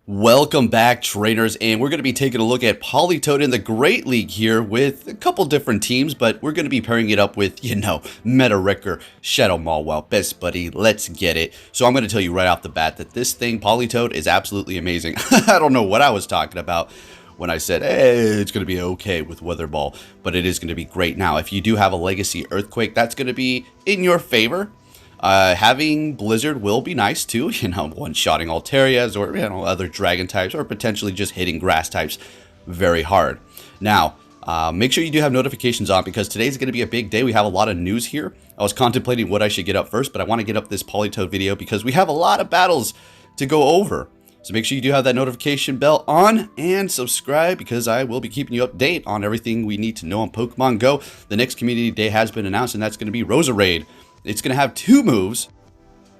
Welcome back, trainers, and we're going to be taking a look at Politoed in the Great League here with a couple different teams, but we're going to be pairing it up with, Meta Wrecker, Shadow Mawile, best buddy. Let's get it. So I'm going to tell you right off the bat that this thing, Politoed, is absolutely amazing. I don't know what I was talking about when I said, hey, it's going to be okay with Weather Ball, but it is going to be great. Now, if you do have a Legacy Earthquake, that's going to be in your favor. Having Blizzard will be nice too, one-shotting Alterias or, other dragon types, or potentially just hitting grass types very hard. Now, make sure you do have notifications on because today's going to be a big day. We have a lot of news here. I was contemplating what I should get up first, but I want to get up this Politoed video because we have a lot of battles to go over. So make sure you do have that notification bell on and subscribe because I will be keeping you updated on everything we need to know on Pokemon Go. The next community day has been announced, and that's going to be Roserade. It's going to have 2 moves,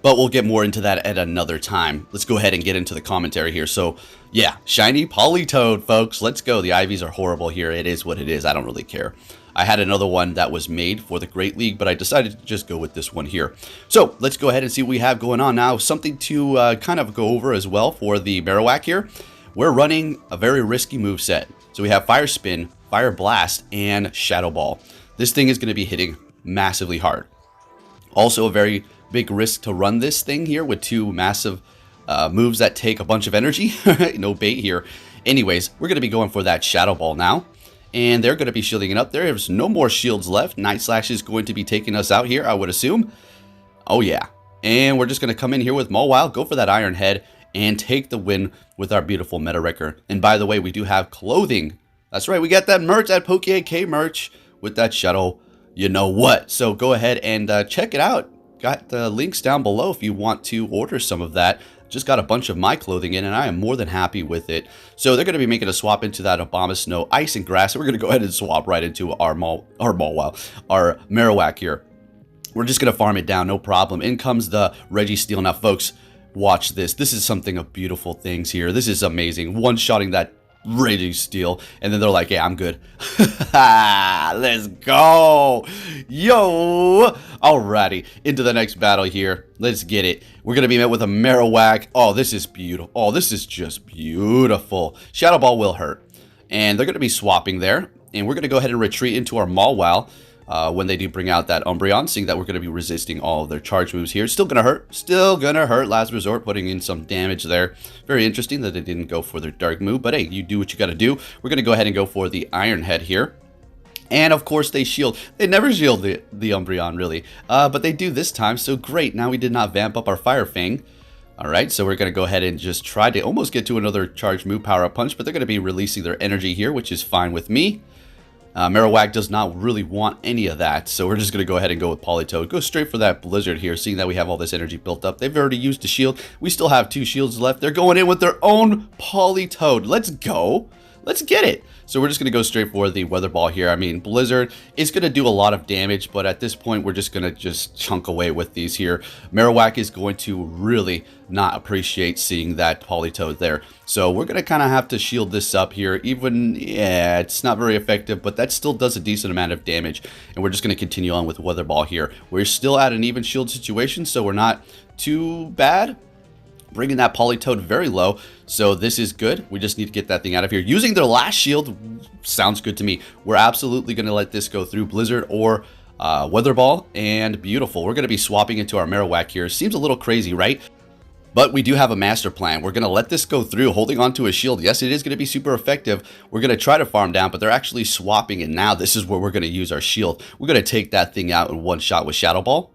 but we'll get more into that at another time. Let's go ahead and get into the commentary here. So, yeah, shiny Politoed, folks. Let's go. The IVs are horrible here. It is what it is. I don't really care. I had another one that was made for the Great League, but I decided to just go with this one here. So, let's go ahead and see what we have going on now. Something to kind of go over as well for the Marowak here. We're running a very risky move set. So, we have Fire Spin, Fire Blast, and Shadow Ball. This thing is going to be hitting massively hard. Also a very big risk to run this thing here with 2 massive moves that take a bunch of energy. No bait here. Anyways, we're going to be going for that Shadow Ball now. And they're going to be shielding it up. There's no more shields left. Night Slash is going to be taking us out here, I would assume. Oh yeah. And we're just going to come in here with Mawile, go for that Iron Head, and take the win with our beautiful Meta Wrecker. And by the way, we do have clothing. That's right, we got that merch, that Poké merch with that Shadow you know what. So go ahead and check it out. Got the links down below if you want to order some of that. Just got a bunch of my clothing in, and I am more than happy with it. So they're going to be making a swap into that Abomasnow Ice and Grass. So we're going to go ahead and swap right into our Marowak here. We're just going to farm it down, no problem. In comes the Registeel. Now, folks, watch this. This is something of beautiful things here. This is amazing. One-shotting that Registeel, and then they're like, yeah, I'm good. Let's go. Yo. Alrighty, into the next battle here. Let's get it. We're gonna be met with a Marowak. Oh, this is beautiful. Oh, this is just beautiful. Shadow Ball will hurt, and they're gonna be swapping there, and we're gonna go ahead and retreat into our Mawile. When they do bring out that Umbreon, seeing that we're going to be resisting all of their charge moves here. Still going to hurt. Still going to hurt. Last Resort putting in some damage there. Very interesting that they didn't go for their Dark move. But hey, you do what you got to do. We're going to go ahead and go for the Iron Head here. And of course they shield. They never shield the Umbreon really. But they do this time. So great. Now we did not vamp up our Fire Fang. Alright, so we're going to go ahead and just try to almost get to another charge move, Power Up Punch. But they're going to be releasing their energy here, which is fine with me. Marowak does not really want any of that, so we're just going to go ahead and go with Politoed. Go straight for that Blizzard here, seeing that we have all this energy built up. They've already used a shield. We still have 2 shields left. They're going in with their own Politoed. Let's go. Let's get it. So we're just going to go straight for the Weather Ball here. I mean, Blizzard is going to do a lot of damage, but at this point, we're just going to just chunk away with these here. Marowak is going to really not appreciate seeing that Politoed there. So we're going to kind of have to shield this up here. Even, yeah, it's not very effective, but that still does a decent amount of damage. And we're just going to continue on with Weather Ball here. We're still at an even shield situation, so we're not too bad. Bringing that Politoed very low, so this is good. We just need to get that thing out of here. Using their last shield sounds good to me. We're absolutely going to let this go through Blizzard or Weather Ball, and beautiful. We're going to be swapping into our Marowak here. Seems a little crazy, right? But we do have a master plan. We're going to let this go through, holding onto a shield. Yes, it is going to be super effective. We're going to try to farm down, but they're actually swapping, and now this is where we're going to use our shield. We're going to take that thing out in one shot with Shadow Ball,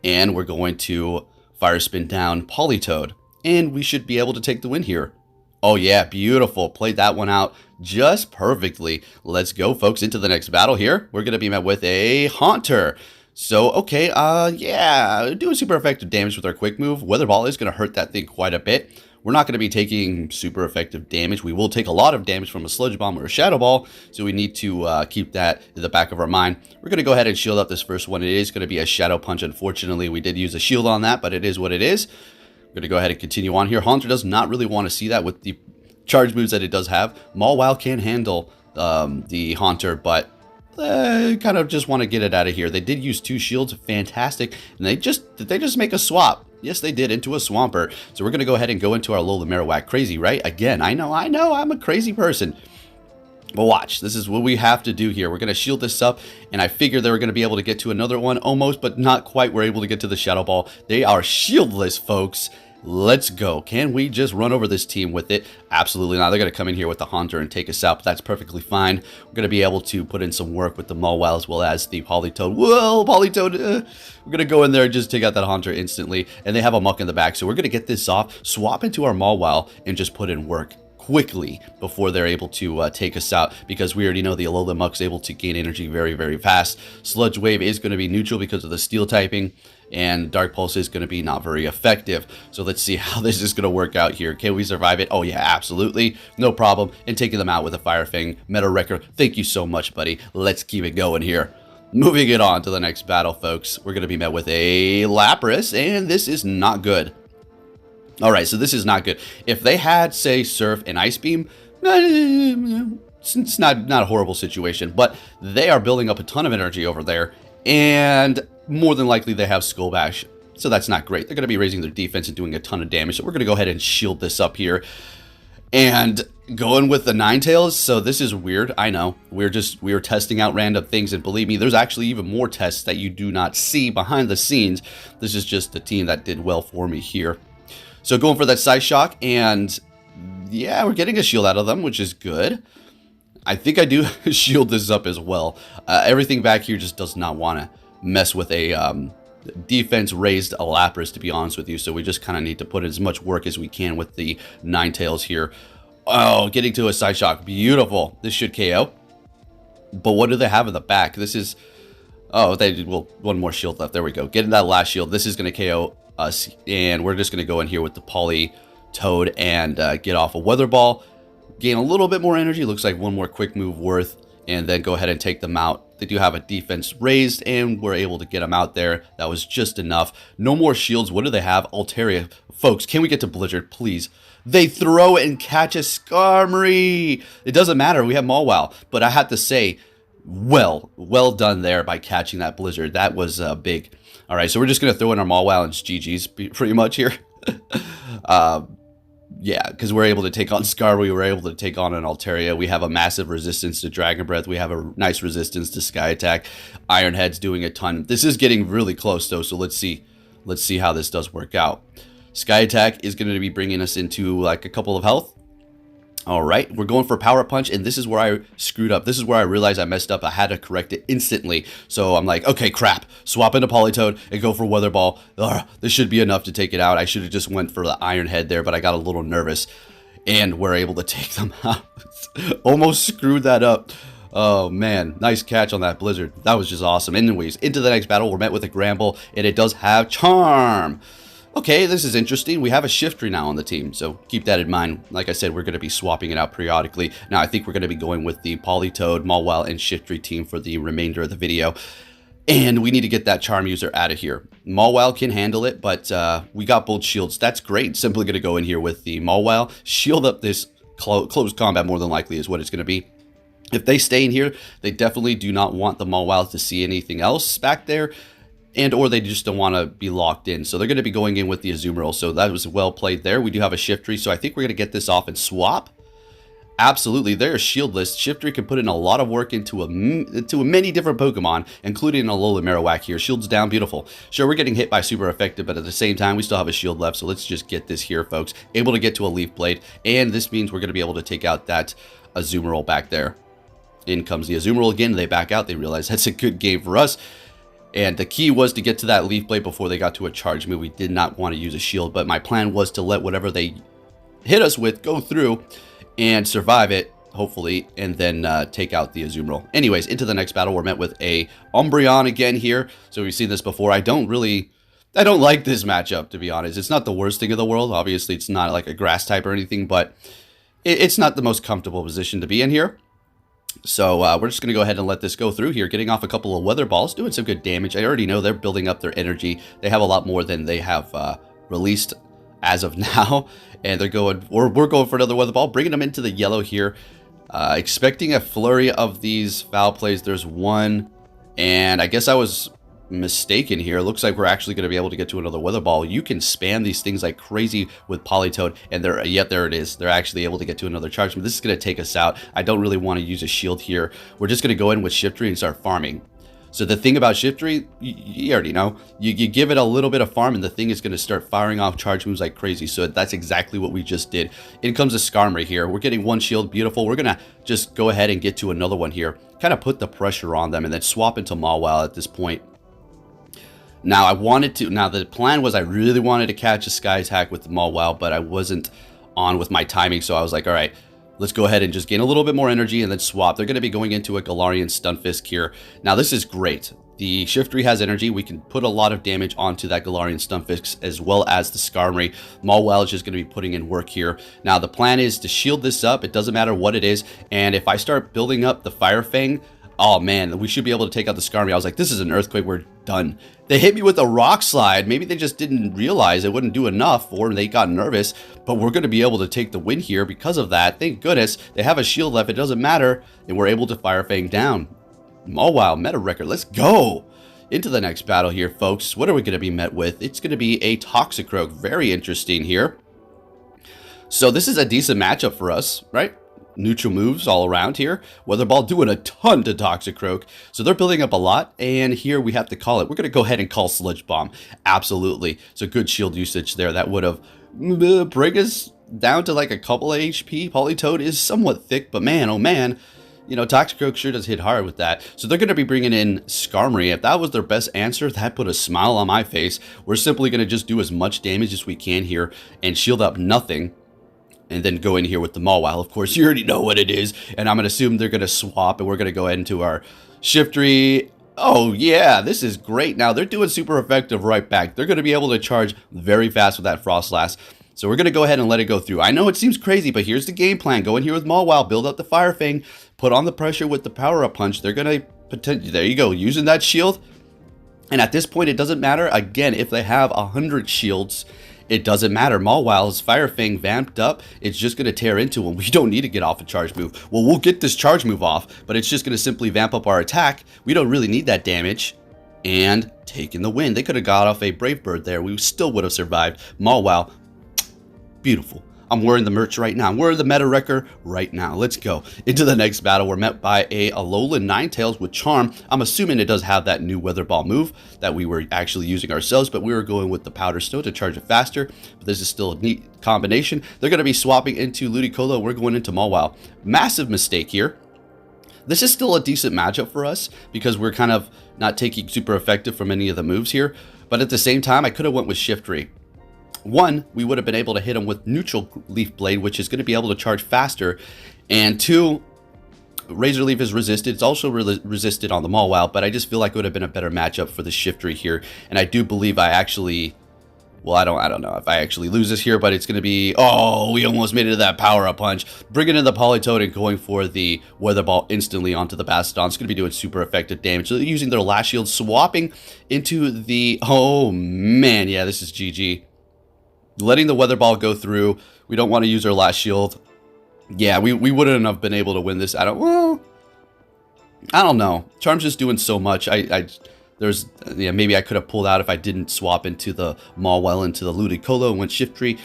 and we're going to Fire Spin down Politoed, and we should be able to take the win here. Oh yeah, beautiful. Played that one out just perfectly. Let's go, folks, into the next battle here. We're going to be met with a Haunter. So, okay, yeah, doing super effective damage with our quick move. Weather Ball is going to hurt that thing quite a bit. We're not going to be taking super effective damage. We will take a lot of damage from a Sludge Bomb or a Shadow Ball, so we need to keep that in the back of our mind. We're going to go ahead and shield up this first one. It is going to be a Shadow Punch. Unfortunately, we did use a shield on that, but it is what it is. We're going to go ahead and continue on here. Haunter does not really want to see that with the charge moves that it does have. Mawile can handle the Haunter, but kind of just want to get it out of here. They did use 2 shields, fantastic, and they just make a swap. Yes, they did, into a Swampert. So we're going to go ahead and go into our Alolan Marowak. Crazy, right? Again, I know, I'm a crazy person. But watch, this is what we have to do here. We're going to shield this up, and I figured they were going to be able to get to another one almost, but not quite. We're able to get to the Shadow Ball. They are shieldless, folks. Let's go. Can we just run over this team with it? Absolutely not. They're going to come in here with the Haunter and take us out, but that's perfectly fine. We're going to be able to put in some work with the Mawile as well as the Politoed. Whoa, Politoed. We're going to go in there and just take out that Haunter instantly, and they have a Muck in the back, so we're going to get this off, swap into our Mawile, and just put in work quickly before they're able to take us out, because we already know the Alolan Muck's able to gain energy very, very fast. Sludge Wave is going to be neutral because of the Steel typing, and Dark Pulse is going to be not very effective. So let's see how this is going to work out here. Can we survive it? Oh yeah, absolutely. No problem. And taking them out with a Fire Fang. Meta Wrecker, thank you so much, buddy. Let's keep it going here. Moving it on to the next battle, folks. We're going to be met with a Lapras, and this is not good. Alright, so this is not good. If they had, say, Surf and Ice Beam, it's not a horrible situation, but they are building up a ton of energy over there, and more than likely they have Skull Bash, so that's not great. They're going to be raising their defense and doing a ton of damage, so we're going to go ahead and shield this up here. And going with the Ninetales, so this is weird, I know. We're testing out random things, and believe me, there's actually even more tests that you do not see behind the scenes. This is just the team that did well for me here. So going for that Side Shock, and yeah, we're getting a shield out of them, which is good. I think I do shield this up as well. Everything back here just does not want to mess with a defense raised Lapras, to be honest with you. So we just kind of need to put as much work as we can with the Ninetales here. Oh, getting to a Side Shock. Beautiful. This should KO. But what do they have in the back? This is... Oh, they did, well, one more shield left. There we go. Getting that last shield. This is going to KO us, and we're just going to go in here with the Politoed and get off a Weather Ball, gain a little bit more energy. Looks like one more quick move worth, and then go ahead and take them out. They do have a defense raised, and we're able to get them out there. That was just enough. No more shields. What do they have? Altaria. Folks, can we get to Blizzard, please? They throw and catch a Skarmory. It doesn't matter. We have Mawile, but I have to say, well done there by catching that Blizzard. That was big. All right, so we're just going to throw in our Mawile and GG's pretty much here. Yeah, because we're able to take on Skarmory. We're able to take on an Altaria. We have a massive resistance to Dragon Breath. We have a nice resistance to Sky Attack. Iron Head's doing a ton. This is getting really close, though, so let's see how this does work out. Sky Attack is going to be bringing us into, like, a couple of health. All right, we're going for Power Punch, and this is where I screwed up. This is where I realized I messed up. I had to correct it instantly. So I'm like, okay, crap. Swap into Politoed and go for Weather Ball. This should be enough to take it out. I should have just went for the Iron Head there, but I got a little nervous. And we're able to take them out. Almost screwed that up. Oh, man. Nice catch on that Blizzard. That was just awesome. Anyways, into the next battle, we're met with a Granbull, and it does have Charm. Okay, this is interesting. We have a Shiftry now on the team, so keep that in mind. Like I said, we're going to be swapping it out periodically. Now, I think we're going to be going with the Politoed, Mawile, and Shiftry team for the remainder of the video. And we need to get that Charm user out of here. Mawile can handle it, but we got both shields. That's great. Simply going to go in here with the Mawile. Shield up this close combat more than likely is what it's going to be. If they stay in here, they definitely do not want the Mawile to see anything else back there. And or they just don't want to be locked in. So they're going to be going in with the Azumarill. So that was well played there. We do have a Shiftry. So I think we're going to get this off and swap. Absolutely. They're shieldless. Shiftry can put in a lot of work into many different Pokemon, including a Alolan Marowak here. Shields down. Beautiful. Sure, we're getting hit by super effective, but at the same time, we still have a shield left. So let's just get this here, folks. Able to get to a Leaf Blade. And this means we're going to be able to take out that Azumarill back there. In comes the Azumarill again. They back out. They realize that's a good game for us. And the key was to get to that Leaf Blade before they got to a charge move. We did not want to use a shield, but my plan was to let whatever they hit us with go through and survive it, hopefully, and then take out the Azumarill. Anyways, into the next battle, we're met with a Umbreon again here. So we've seen this before. I don't like this matchup, to be honest. It's not the worst thing in the world. Obviously, it's not like a grass type or anything, but it's not the most comfortable position to be in here. So we're just going to go ahead and let this go through here, getting off a couple of Weather Balls, doing some good damage. I already know they're building up their energy. They have a lot more than they have released as of now. And they're going, or we're going for another Weather Ball, bringing them into the yellow here. Expecting a flurry of these foul plays. There's one, and I guess I was mistaken here, it looks like we're actually going to be able to get to another Weather Ball. You can spam these things like crazy with Politoed, and there it is. They're actually able to get to another charge. But this is going to take us out. I don't really want to use a shield here. We're just going to go in with Shiftry and start farming. So the thing about Shiftry, you already know, you give it a little bit of farm and the thing is going to start firing off charge moves like crazy. So that's exactly what we just did. In comes a Skarmory here. We're getting one shield, beautiful. We're going to just go ahead and get to another one here. Kind of put the pressure on them and then swap into Mawile at this point. Now the plan was I really wanted to catch a Sky Attack with the Mawile, but I wasn't on with my timing. So I was like, all right, let's go ahead and just gain a little bit more energy and then swap. They're going to be going into a Galarian Stunfisk here. Now this is great. The Shiftry has energy. We can put a lot of damage onto that Galarian Stunfisk as well as the Skarmory. Mawile is just going to be putting in work here. Now the plan is to shield this up. It doesn't matter what it is. And if I start building up the Fire Fang, oh man, we should be able to take out the Skarmory. I was like, this is an Earthquake. We're done. They hit me with a Rock Slide. Maybe they just didn't realize it wouldn't do enough, or they got nervous. But we're going to be able to take the win here because of that. Thank goodness. They have a shield left. It doesn't matter. And we're able to Fire Fang down. Mawile, meta record. Let's go. Into the next battle here, folks. What are we going to be met with? It's going to be a Toxicroak. Very interesting here. So this is a decent matchup for us, right? Neutral moves all around here. Weather Ball doing a ton to Toxicroak. So they're building up a lot. And here we have to call it. We're going to go ahead and call Sludge Bomb. Absolutely. So good shield usage there. That would have bring us down to like a couple of HP. Politoed is somewhat thick, but man, oh man. You know, Toxicroak sure does hit hard with that. So they're going to be bringing in Skarmory. If that was their best answer, that put a smile on my face. We're simply going to just do as much damage as we can here and shield up nothing. And then go in here with the Mawile. Of course, you already know what it is. And I'm going to assume they're going to swap. And we're going to go ahead into our Shiftry. Oh, yeah. This is great. Now, they're doing super effective right back. They're going to be able to charge very fast with that Frost Blast. So we're going to go ahead and let it go through. I know it seems crazy, but here's the game plan. Go in here with Mawile. Build up the Fire Fang. Put on the pressure with the Power-Up Punch. They're going to potentially... There you go. Using that shield. And at this point, it doesn't matter. Again, if they have 100 shields... It doesn't matter. Mawile's Fire Fang vamped up. It's just going to tear into him. We don't need to get off a charge move. Well, we'll get this charge move off, but it's just going to simply vamp up our attack. We don't really need that damage. And taking the win. They could have got off a Brave Bird there. We still would have survived. Mawile, beautiful. I'm wearing the merch right now. I'm wearing the meta wrecker right now. Let's go. Into the next battle. We're met by a Alolan Ninetales with Charm. I'm assuming it does have that new Weather Ball move that we were actually using ourselves, but we were going with the Powder Snow to charge it faster. But this is still a neat combination. They're going to be swapping into Ludicolo. We're going into Mawile. Massive mistake here. This is still a decent matchup for us because we're kind of not taking super effective from any of the moves here. But at the same time, I could have went with Shiftry. One, we would have been able to hit him with Neutral Leaf Blade, which is going to be able to charge faster. And two, Razor Leaf is resisted. It's also resisted on the Mawile, but I just feel like it would have been a better matchup for the Shiftry here. And I do believe I actually... Well, I don't know if I actually lose this here, but it's going to be... Oh, we almost made it to that Power-Up Punch. Bringing in the Politoed and going for the Weather Ball instantly onto the Bastiodon. It's going to be doing super effective damage. So they're using their last shield, swapping into the... Oh, man. Yeah, this is GG. Letting the Weather Ball go through. We don't want to use our last shield. Yeah, we wouldn't have been able to win this. I don't know. Charm's just doing so much. Maybe I could have pulled out if I didn't swap into the Mawile into the Ludicolo and went Shiftry.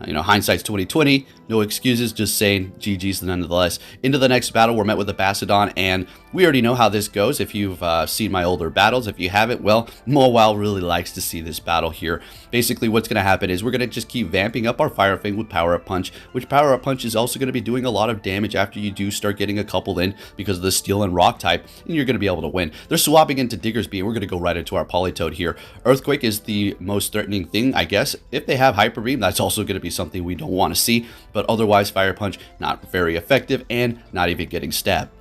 You know, hindsight's 20/20. No excuses, just saying GG's nonetheless. Into the next battle, we're met with the Bastiodon, and we already know how this goes if you've seen my older battles. If you haven't, well, Mawile really likes to see this battle here. Basically, what's going to happen is we're going to just keep vamping up our Fire Fang with Power-Up Punch, which Power-Up Punch is also going to be doing a lot of damage after you do start getting a couple in because of the Steel and Rock type, and you're going to be able to win. They're swapping into Diggersby, and we're going to go right into our Politoed here. Earthquake is the most threatening thing, I guess. If they have Hyper Beam, that's also going to be something we don't want to see, but otherwise Fire Punch not very effective and not even getting stabbed.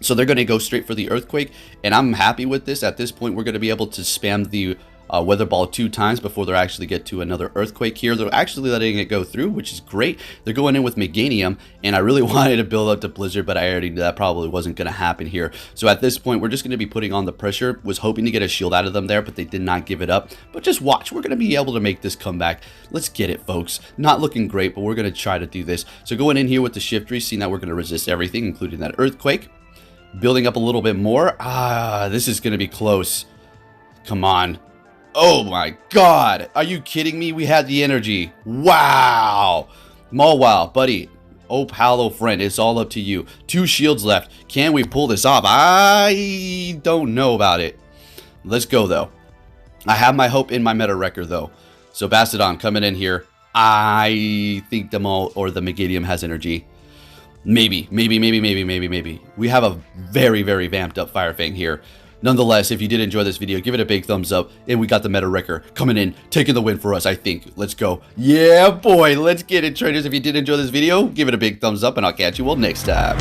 So they're going to go straight for the Earthquake, and I'm happy with this. At this point, we're going to be able to spam the Weather Ball 2 times before they actually get to another Earthquake here. They're actually letting it go through, which is great. They're going in with Meganium, and I really wanted to build up to Blizzard, but I already knew that probably wasn't going to happen here. So at this point, we're just going to be putting on the pressure. Was hoping to get a shield out of them there, but they did not give it up. But just watch. We're going to be able to make this comeback. Let's get it, folks. Not looking great, but we're going to try to do this. So going in here with the Shiftry, seeing that we're going to resist everything, including that Earthquake. Building up a little bit more. This is going to be close. Come on. Oh my god. Are you kidding me? We had the energy. Wow. Mawile, buddy. Oh, palo friend, it's all up to you. 2 shields left. Can we pull this off? I don't know about it. Let's go, though. I have my hope in my meta record, though. So, Bastiodon coming in here. I think the Meganium has energy. Maybe. We have a very, very vamped up Fire Fang here. Nonetheless, if you did enjoy this video, give it a big thumbs up. And we got the meta wrecker coming in, taking the win for us, I think. Let's go. Yeah, boy. Let's get it, traders. If you did enjoy this video, give it a big thumbs up, and I'll catch you all next time.